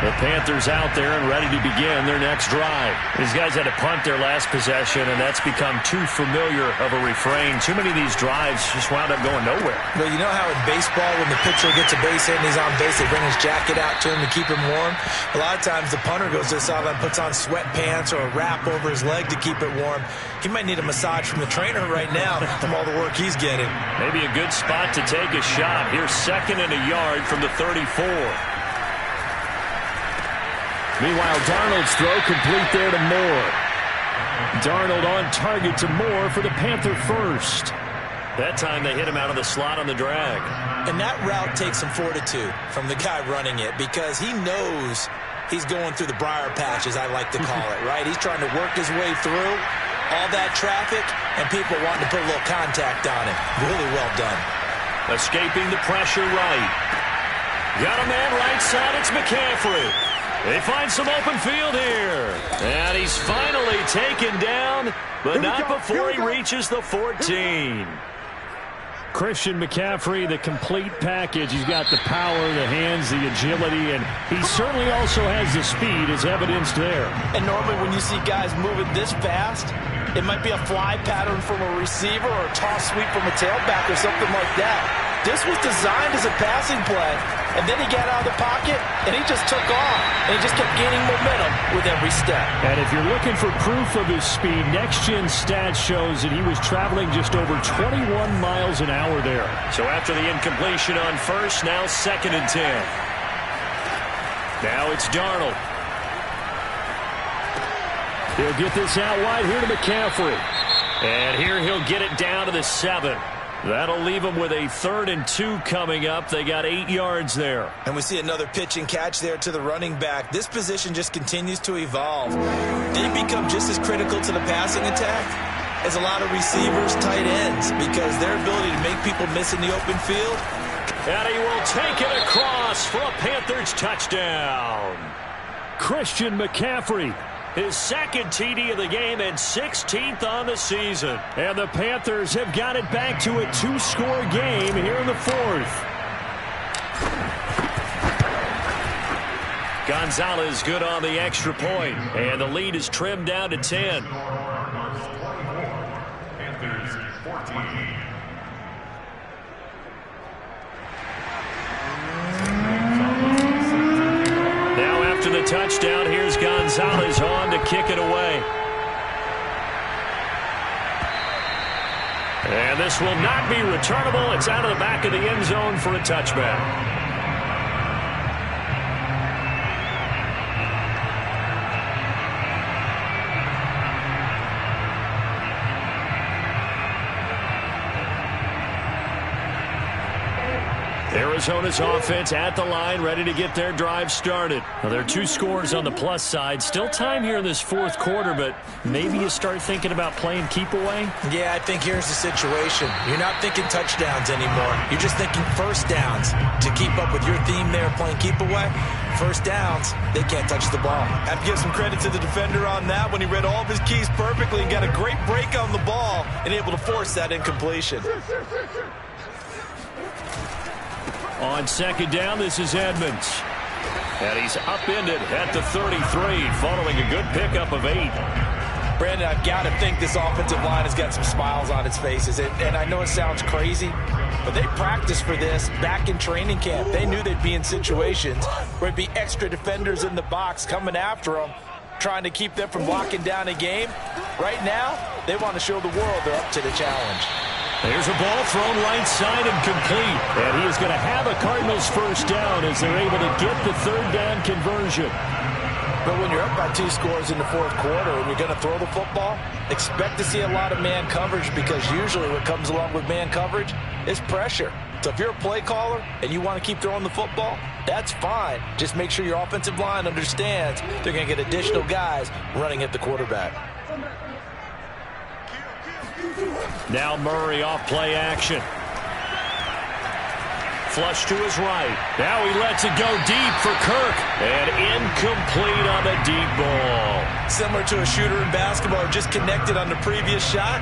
Speaker 1: The Panthers out there and ready to begin their next drive. These guys had to punt their last possession, and that's become too familiar of a refrain. Too many of these drives just wound up going nowhere.
Speaker 2: Well, you know how in baseball, when the pitcher gets a base hit and he's on base, they bring his jacket out to him to keep him warm? A lot of times the punter goes to the sideline, puts on sweatpants or a wrap over his leg to keep it warm. He might need a massage from the trainer right now from all the work he's getting.
Speaker 1: Maybe a good spot to take a shot. Here's 2nd and a yard from the 34.
Speaker 3: Meanwhile, Darnold's throw complete there to Moore. Darnold on target to Moore for the Panther first.
Speaker 1: That time they hit him out of the slot on the drag.
Speaker 2: And that route takes some fortitude from the guy running it because he knows he's going through the briar patch, as I like to call it, right? He's trying to work his way through all that traffic and people wanting to put a little contact on him. Really well done.
Speaker 1: Escaping the pressure right. Got a man right side. It's McCaffrey. They find some open field here. And he's finally taken down, but not before he reaches the 14.
Speaker 3: Christian McCaffrey, the complete package. He's got the power, the hands, the agility, and he certainly also has the speed as evidenced there.
Speaker 2: And normally when you see guys moving this fast, it might be a fly pattern from a receiver or a toss sweep from a tailback or something like that. This was designed as a passing play, and then he got out of the pocket, and he just took off, and he just kept gaining momentum with every step.
Speaker 3: And if you're looking for proof of his speed, Next Gen Stats shows that he was traveling just over 21 miles an hour there.
Speaker 1: So after the incompletion on first, now 2nd and 10. Now it's Darnold.
Speaker 3: He'll get this out wide here to McCaffrey.
Speaker 1: And here he'll get it down to the 7. That'll leave them with a 3rd and 2 coming up. They got 8 yards there.
Speaker 2: And we see another pitch and catch there to the running back. This position just continues to evolve. They become just as critical to the passing attack as a lot of receivers, tight ends, because their ability to make people miss in the open field.
Speaker 1: And he will take it across for a Panthers touchdown.
Speaker 3: Christian McCaffrey.
Speaker 1: His 2nd TD of the game and 16th on the season.
Speaker 3: And the Panthers have got it back to a 2-score game here in the 4th.
Speaker 1: Gonzalez good on the extra point. And the lead is trimmed down to 10.
Speaker 5: Panthers 14.
Speaker 1: To the touchdown, here's Gonzalez on to kick it away. And this will not be returnable. It's out of the back of the end zone for a touchback. Arizona's offense at the line, ready to get their drive started. Well, there are 2 scores on the plus side. Still time here in this 4th quarter, but maybe you start thinking about playing keep away?
Speaker 2: Yeah, I think here's the situation. You're not thinking touchdowns anymore. You're just thinking first downs. To keep up with your theme there, playing keep away, first downs, they can't touch the ball. I have to give some credit to the defender on that when he read all of his keys perfectly and got a great break on the ball and able to force that incompletion.
Speaker 1: On 2nd down, this is Edmonds. And he's upended at the 33, following a good pickup of 8.
Speaker 2: Brandon, I've got to think this offensive line has got some smiles on its faces. And I know it sounds crazy, but they practiced for this back in training camp. They knew they'd be in situations where it'd be extra defenders in the box coming after them, trying to keep them from locking down a game. Right now, they want to show the world they're up to the challenge.
Speaker 1: There's a ball thrown right side and complete. And he is going to have a Cardinals first down as they're able to get the 3rd down conversion.
Speaker 2: But when you're up by 2 scores in the 4th quarter and you're going to throw the football, expect to see a lot of man coverage, because usually what comes along with man coverage is pressure. So if you're a play caller and you want to keep throwing the football, that's fine. Just make sure your offensive line understands they're going to get additional guys running at the quarterback.
Speaker 1: Now Murray off play action. Flush to his right. Now he lets it go deep for Kirk. And incomplete on the deep ball.
Speaker 2: Similar to a shooter in basketball, just connected on the previous shot.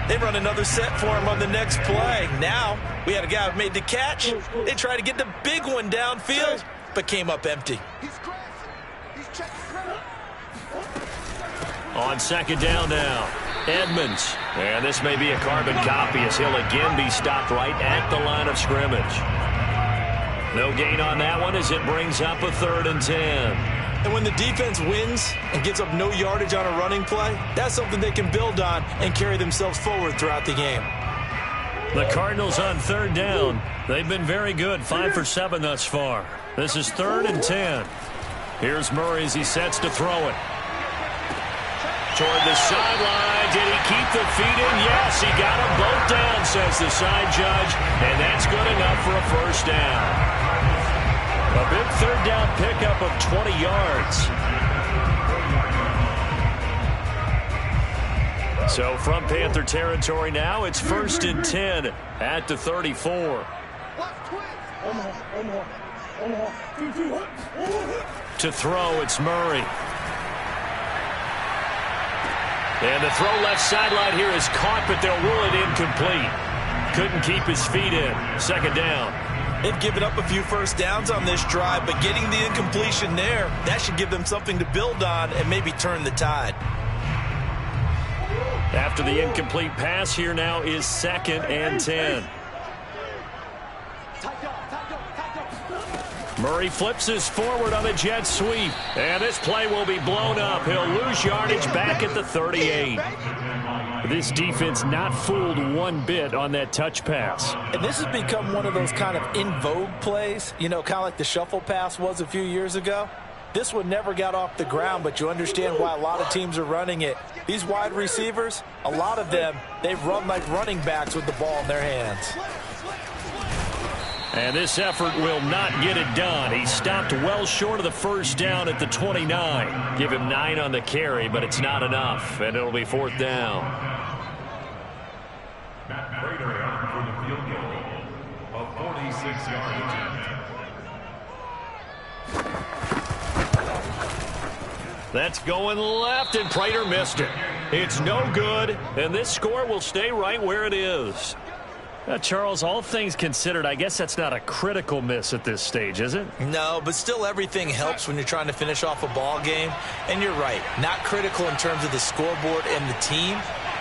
Speaker 2: They run another set for him on the next play. Now we had a guy who made the catch. They tried to get the big one downfield, but came up empty.
Speaker 1: On second down now, Edmonds. And this may be a carbon copy as he'll again be stopped right at the line of scrimmage. No gain on that one as it brings up a 3rd and 10.
Speaker 2: And when the defense wins and gives up no yardage on a running play, that's something they can build on and carry themselves forward throughout the game.
Speaker 1: The Cardinals on 3rd down. They've been very good, 5 for 7 thus far. This is 3rd and 10. Here's Murray as he sets to throw it. Toward the sideline. Did he keep the feet in? Yes, he got them both down, says the side judge. And that's good enough for a 1st down. A big 3rd down pickup of 20 yards. So from Panther territory now, it's 1st and 10 at the 34. To throw, it's Murray. And the throw left sideline here is caught, but they'll rule it incomplete. Couldn't keep his feet in. 2nd down.
Speaker 2: They've given up a few 1st downs on this drive, but getting the incompletion there, that should give them something to build on and maybe turn the tide.
Speaker 1: After the incomplete pass, here now is 2nd and 10. Murray flips his forward on a jet sweep. And this play will be blown up. He'll lose yardage back at the 38. This defense not fooled one bit on that touch pass.
Speaker 2: And this has become one of those kind of in vogue plays, you know, kind of like the shuffle pass was a few years ago. This one never got off the ground, but you understand why a lot of teams are running it. These wide receivers, a lot of them, they run like running backs with the ball in their hands.
Speaker 1: And this effort will not get it done. He stopped well short of the 1st down at the 29. Give him 9 on the carry, but it's not enough, and it'll be 4th down.
Speaker 5: Matt Prater out for the field goal, a 46-yard attempt.
Speaker 1: That's going left, and Prater missed it. It's no good, and this score will stay right where it is.
Speaker 3: Charles, all things considered, I guess that's not a critical miss at this stage, is it?
Speaker 2: No, but still everything helps when you're trying to finish off a ball game. And you're right, not critical in terms of the scoreboard and the team,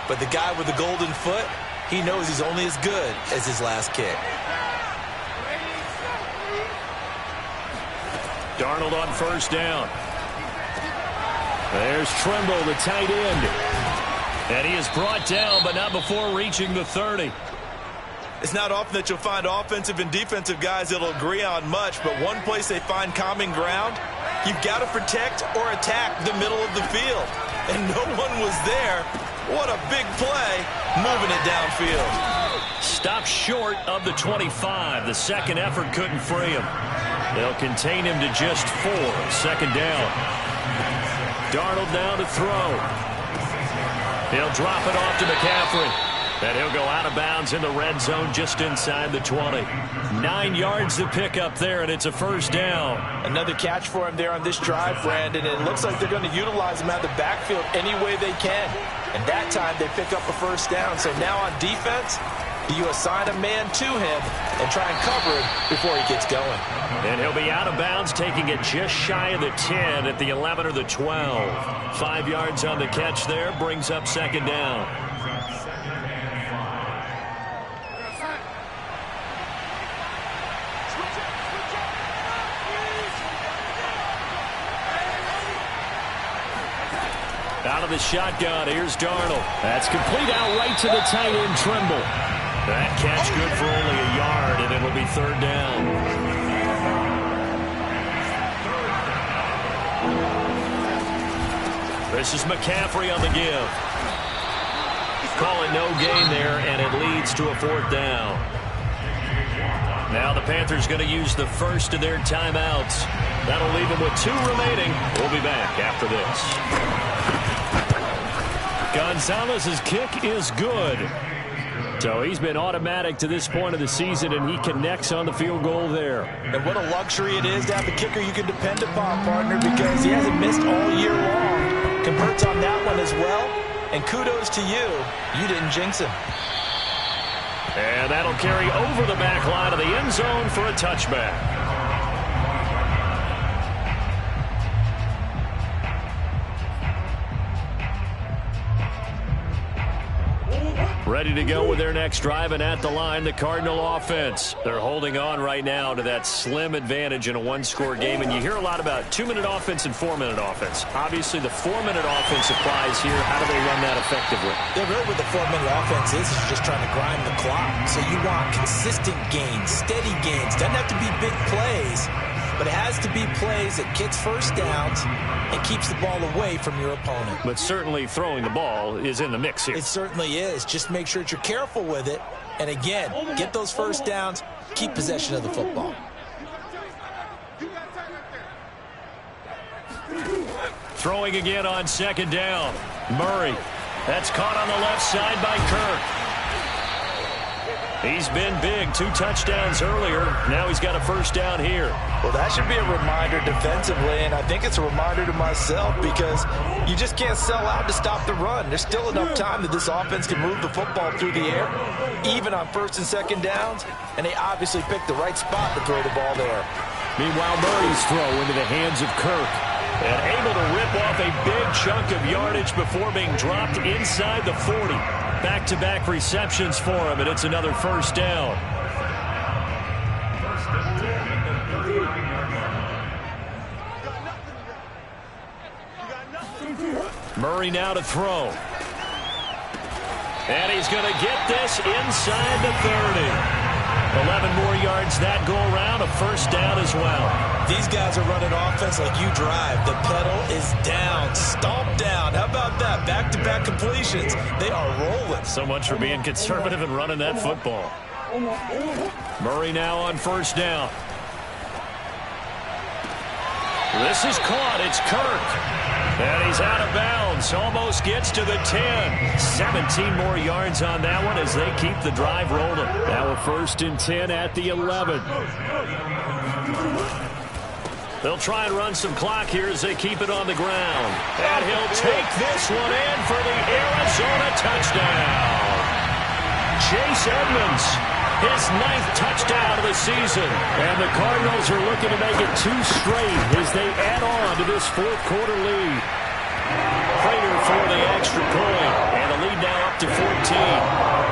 Speaker 2: but the guy with the golden foot, he knows he's only as good as his last kick.
Speaker 1: Darnold on 1st down. There's Trimble, the tight end. And he is brought down, but not before reaching the 30.
Speaker 2: It's not often that you'll find offensive and defensive guys that'll agree on much, but one place they find common ground, you've got to protect or attack the middle of the field. And no one was there. What a big play, moving it downfield.
Speaker 1: Stopped short of the 25. The second effort couldn't free him. They'll contain him to just 4. 2nd down. Darnold now to throw. He'll drop it off to McCaffrey. And he'll go out of bounds in the red zone just inside the 20. 9 yards to pick up there, and it's a 1st down.
Speaker 2: Another catch for him there on this drive, Brandon. And it looks like they're going to utilize him out of the backfield any way they can. And that time they pick up a 1st down. So now on defense, you assign a man to him and try and cover him before he gets going.
Speaker 1: And he'll be out of bounds, taking it just shy of the 10 at the 11 or the 12. 5 yards on the catch there, brings up 2nd down. Out of the shotgun, here's Darnold.
Speaker 3: That's complete out right to the tight end, Trimble.
Speaker 1: That catch good for only a yard, and it'll be 3rd down. This is McCaffrey on the give. Call it no gain there, and it leads to a 4th down. Now the Panthers going to use the first of their timeouts. That'll leave them with 2 remaining. We'll be back after this.
Speaker 3: Gonzalez's kick is good. So he's been automatic to this point of the season, and he connects on the field goal there.
Speaker 2: And what a luxury it is to have a kicker you can depend upon, partner, because he hasn't missed all year long. Converts on that one as well. And kudos to you. You didn't jinx him.
Speaker 1: And that'll carry over the back line of the end zone for a touchback. Ready to go with their next drive, and at the line, the Cardinal offense. They're holding on right now to that slim advantage in a one-score game, and you hear a lot about 2-minute offense and 4-minute offense. Obviously, the 4-minute offense applies here. How do they run that effectively?
Speaker 2: Yeah, really what the 4-minute offense is just trying to grind the clock. So you want consistent gains, steady gains. Doesn't have to be big plays, but it has to be plays that gets first downs and keeps the ball away from your opponent.
Speaker 1: But certainly throwing the ball is in the mix here.
Speaker 2: It certainly is. Just make sure that you're careful with it. And again, get those first downs, keep possession of the football.
Speaker 1: Throwing again on second down. Murray. That's caught on the left side by Kirk. He's been big. 2 touchdowns earlier. Now he's got a first down here.
Speaker 2: Well, that should be a reminder defensively, and I think it's a reminder to myself because you just can't sell out to stop the run. There's still enough time that this offense can move the football through the air, even on first and second downs, and they obviously picked the right spot to throw the ball there.
Speaker 1: Meanwhile, Murray's throw into the hands of Kirk. And able to rip off a big chunk of yardage before being dropped inside the 40. Back-to-back receptions for him, and it's another first down. Murray now to throw. And he's going to get this inside the 30. 11 more yards that go around, a first down as well.
Speaker 2: These guys are running offense like you drive. The pedal is down, stomped down. How about that? Back-to-back completions. They are rolling.
Speaker 1: So much for being conservative and running that football. Murray now on first down. This is caught. It's Kirk. And he's out of bounds. Almost gets to the 10. 17 more yards on that one as they keep the drive rolling. Now a first and 10 at the 11. They'll try and run some clock here as they keep it on the ground. And he'll take this one in for the Arizona touchdown. Chase Edmonds, his 9th touchdown of the season. And the Cardinals are looking to make it 2 straight as they add on to this 4th quarter lead. Prater for the extra point. And the lead now up to 14.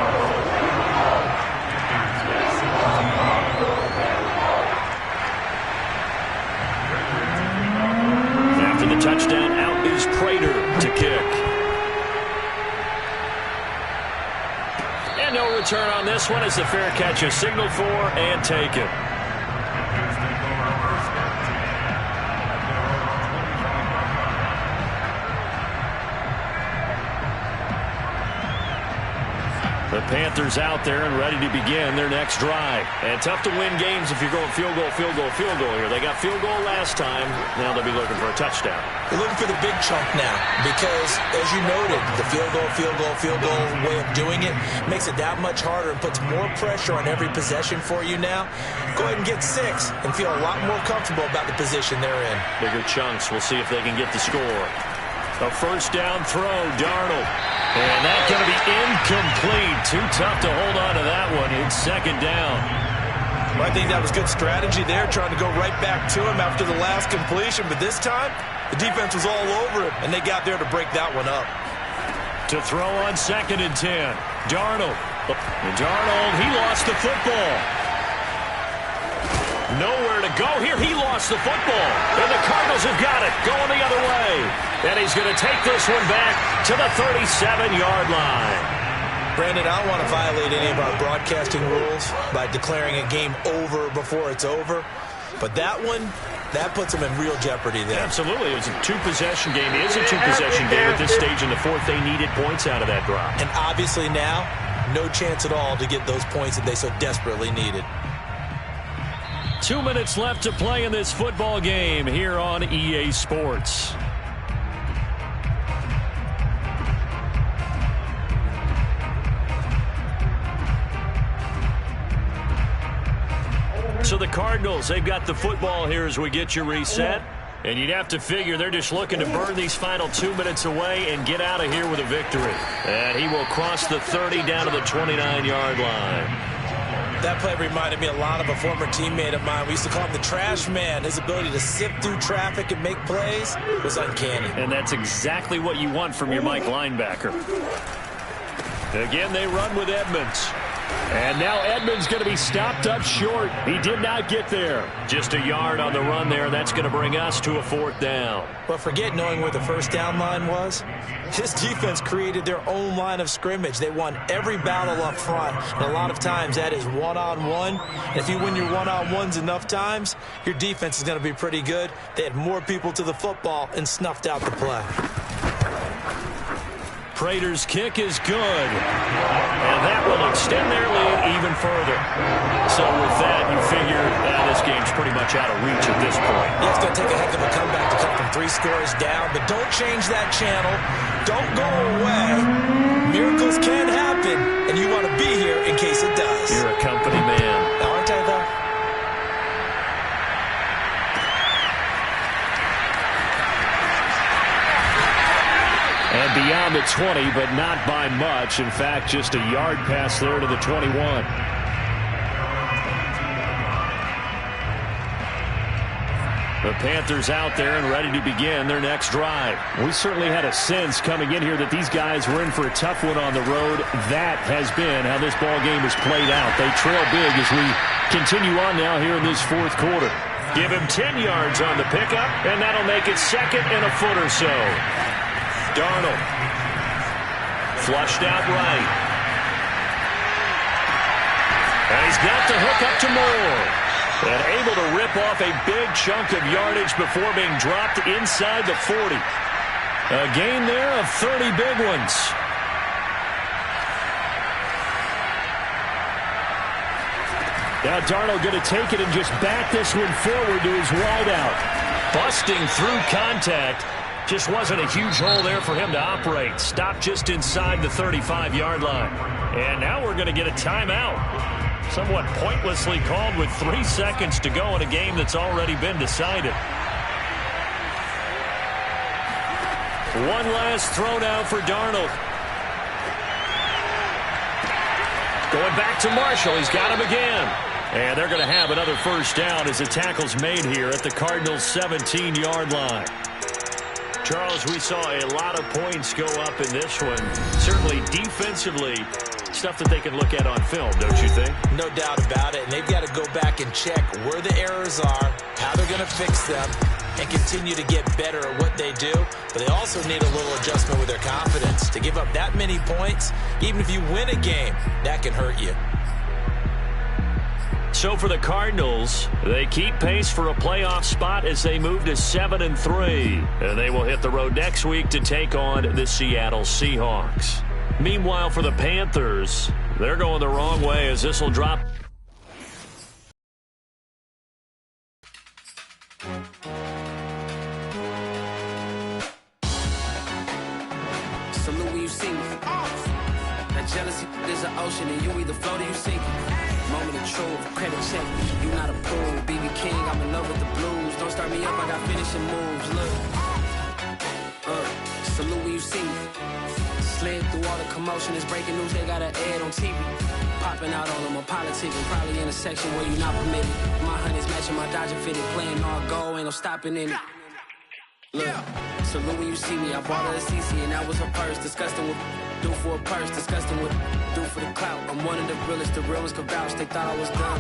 Speaker 1: Touchdown, out is Prater to kick. And no return on this one as the fair catch is signaled for and taken. The Panthers out there and ready to begin their next drive. And tough to win games if you're going field goal, field goal, field goal here. They got field goal last time. Now they'll be looking for a touchdown.
Speaker 2: They're looking for the big chunk now because, as you noted, the field goal way of doing it makes it that much harder and puts more pressure on every possession for you now. Go ahead and get 6 and feel a lot more comfortable about the position they're in.
Speaker 1: Bigger chunks. We'll see if they can get the score. A first down throw, Darnold. And that's going to be incomplete. Too tough to hold on to that one. It's second down.
Speaker 2: Well, I think that was good strategy there, trying to go right back to him after the last completion. But this time, the defense was all over him, and they got there to break that one up.
Speaker 1: To throw on second and 10. Darnold. And Darnold, he lost the football. Nowhere to go here. He lost the football. And the Cardinals have got it. Going the other way. And he's going to take this one back to the 37-yard line.
Speaker 2: Brandon, I don't want to violate any of our broadcasting rules by declaring a game over before it's over. But that one, that puts them in real jeopardy there.
Speaker 1: Absolutely. It was a 2-possession game. It is a 2-possession game at this stage in the 4th. They needed points out of that drive.
Speaker 2: And obviously now, no chance at all to get those points that they so desperately needed.
Speaker 1: 2 minutes left to play in this football game here on EA Sports. So the Cardinals, they've got the football here as we get you reset. And you'd have to figure they're just looking to burn these final 2 minutes away and get out of here with a victory. And he will cross the 30 down to the 29-yard line.
Speaker 2: That play reminded me a lot of a former teammate of mine. We used to call him the trash man. His ability to sift through traffic and make plays was uncanny.
Speaker 1: And that's exactly what you want from your Mike linebacker. Again, they run with Edmonds. And now Edmonds going to be stopped up short. He did not get there. Just a yard on the run there, and that's going to bring us to a 4th down.
Speaker 2: But forget knowing where the first down line was. His defense created their own line of scrimmage. They won every battle up front. And a lot of times that is one-on-one. And if you win your one-on-ones enough times, your defense is going to be pretty good. They had more people to the football and snuffed out the play.
Speaker 1: Prater's kick is good. And that will extend their lead even further. So with that, you figure this game's pretty much out of reach at this point.
Speaker 2: Yeah, it's going to take a heck of a comeback to come from 3 scores down. But don't change that channel. Don't go away. Miracles can happen. And you want to be here in case it does.
Speaker 1: You're a company man.
Speaker 2: Aren't I, though?
Speaker 3: And beyond the 20, but not by much. In fact, just a yard pass there to the 21. The Panthers out there and ready to begin their next drive. We certainly had a sense coming in here that these guys were in for a tough one on the road. That has been how this ball game has played out. They trail big as we continue on now here in this 4th quarter.
Speaker 1: Give him 10 yards on the pickup, and that'll make it 2nd and a foot or so. Darnold. Flushed out right. And he's got the hook up to Moore. And able to rip off a big chunk of yardage before being dropped inside the 40. A gain there of 30 big ones.
Speaker 3: Now Darnold going to take it and just back this one forward to his wideout.
Speaker 1: Busting through contact. Just wasn't a huge hole there for him to operate. Stopped just inside the 35-yard line. And now we're going to get a timeout. Somewhat pointlessly called with 3 seconds to go in a game that's already been decided. One last throw now for Darnold. Going back to Marshall. He's got him again. And they're going to have another first down as the tackle's made here at the Cardinals' 17-yard line. Charles, we saw a lot of points go up in this one. Certainly defensively, stuff that they can look at on film, don't you think?
Speaker 2: No doubt about it. And they've got to go back and check where the errors are, how they're going to fix them, and continue to get better at what they do. But they also need a little adjustment with their confidence. To give up that many points, even if you win a game, that can hurt you.
Speaker 1: So for the Cardinals, they keep pace for a playoff spot as they move to 7-3. And they will hit the road next week to take on the Seattle Seahawks. Meanwhile, for the Panthers, they're going the wrong way as this will drop.
Speaker 6: Salute when you see me. That jealousy is an ocean, and you either float or you sink it. Moment of truth, credit check. You not approved. BB King, I'm in love with the blues. Don't start me up, I got finishing moves. Look. Salute when you see me. Slid through all the commotion. It's breaking news, they got an ad on TV. Popping out on them on politics and probably in a section where you not permitted. My honey's matching my Dodger fitted. Playing all go, ain't no stopping in it. Look, salute when you see me. I bought her a CC and that was her purse. Disgusting with do for a purse. Disgusting with do for the clout. I'm one of the realest. The realest could vouch. They thought I was done.